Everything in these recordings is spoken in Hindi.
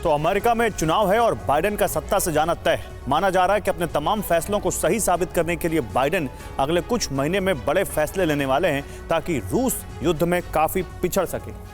तो अमेरिका में चुनाव है और बाइडेन का सत्ता से जाना तय है। माना जा रहा है कि अपने तमाम फैसलों को सही साबित करने के लिए बाइडेन अगले कुछ महीने में बड़े फैसले लेने वाले हैं ताकि रूस युद्ध में काफी पिछड़ सके।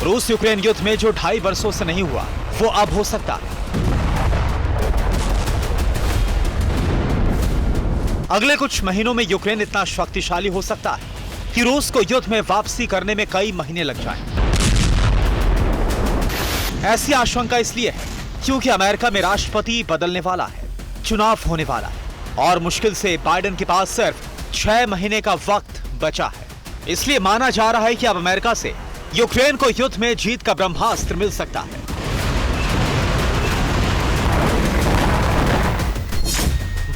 रूस यूक्रेन युद्ध में जो 2.5 वर्षों से नहीं हुआ वो अब हो सकता है। अगले कुछ महीनों में यूक्रेन इतना शक्तिशाली हो सकता है कि रूस को युद्ध में वापसी करने में कई महीने लग जाएं। ऐसी आशंका इसलिए है क्योंकि अमेरिका में राष्ट्रपति बदलने वाला है, चुनाव होने वाला है और मुश्किल से बाइडेन के पास सिर्फ 6 महीने का वक्त बचा है। इसलिए माना जा रहा है कि अब अमेरिका से यूक्रेन को युद्ध में जीत का ब्रह्मास्त्र मिल सकता है।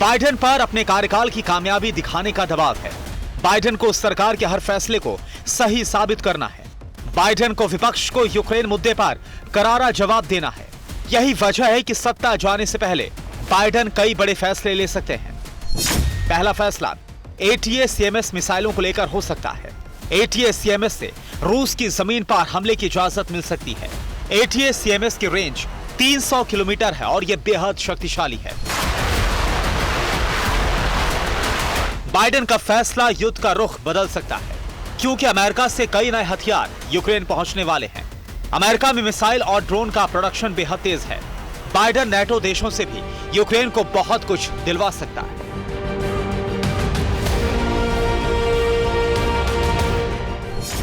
बाइडेन पर अपने कार्यकाल की कामयाबी दिखाने का दबाव है। बाइडेन को सरकार के हर फैसले को सही साबित करना है। बाइडेन को विपक्ष को यूक्रेन मुद्दे पर करारा जवाब देना है। यही वजह है कि सत्ता जाने से पहले बाइडेन कई बड़े फैसले ले सकते हैं। पहला फैसला ATACMS मिसाइलों को लेकर हो सकता है। ATACMS से रूस की जमीन पर हमले की इजाजत मिल सकती है। ATACMS की रेंज 300 किलोमीटर है और यह बेहद शक्तिशाली है। बाइडेन का फैसला युद्ध का रुख बदल सकता है क्योंकि अमेरिका से कई नए हथियार यूक्रेन पहुंचने वाले हैं। अमेरिका में मिसाइल और ड्रोन का प्रोडक्शन बेहद तेज है। बाइडेन नेटो देशों से भी यूक्रेन को बहुत कुछ दिलवा सकता है।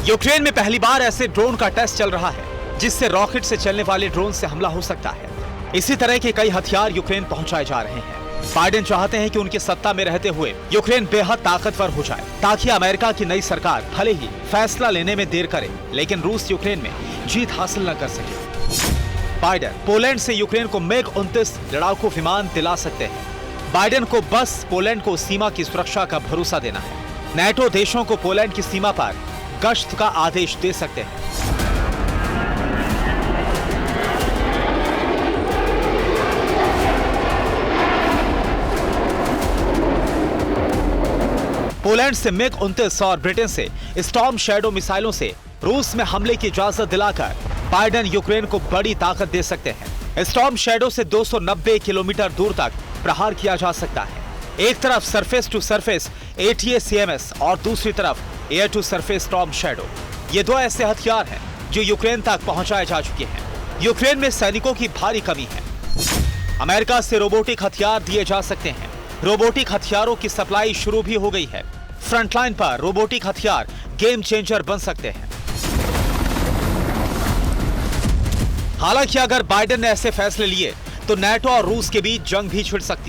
यूक्रेन में पहली बार ऐसे ड्रोन का टेस्ट चल रहा है जिससे रॉकेट से चलने वाले ड्रोन से हमला हो सकता है। इसी तरह के कई हथियार यूक्रेन पहुंचाए जा रहे हैं। बाइडेन चाहते हैं कि उनकी सत्ता में रहते हुए यूक्रेन बेहद ताकतवर हो जाए ताकि अमेरिका की नई सरकार भले ही फैसला लेने में देर करे लेकिन रूस यूक्रेन में जीत हासिल न कर सके। बाइडेन पोलैंड से यूक्रेन को MiG-29 लड़ाकू विमान दिला सकते हैं। बाइडेन को बस पोलैंड को सीमा की सुरक्षा का भरोसा देना है। नेटो देशों को पोलैंड की सीमा पर गश्त का आदेश दे सकते हैं। पोलैंड से MiG-29 और ब्रिटेन से स्टॉर्म शैडो मिसाइलों से रूस में हमले की इजाजत दिलाकर बाइडेन यूक्रेन को बड़ी ताकत दे सकते हैं। स्टॉर्म शैडो से 290 किलोमीटर दूर तक प्रहार किया जा सकता है। एक तरफ सरफेस टू सरफेस ATACMS और दूसरी तरफ air to surface Storm Shadow. ये दो ऐसे हथियार हैं जो यूक्रेन तक पहुंचाए जा चुके हैं। यूक्रेन में सैनिकों की भारी कमी है। अमेरिका से रोबोटिक हथियार दिए जा सकते हैं। रोबोटिक हथियारों की सप्लाई शुरू भी हो गई है। फ्रंटलाइन पर रोबोटिक हथियार गेम चेंजर बन सकते हैं। हालांकि अगर बाइडेन ने ऐसे फैसले लिए तो नेटो और रूस के बीच जंग भी छिड़ सकती है।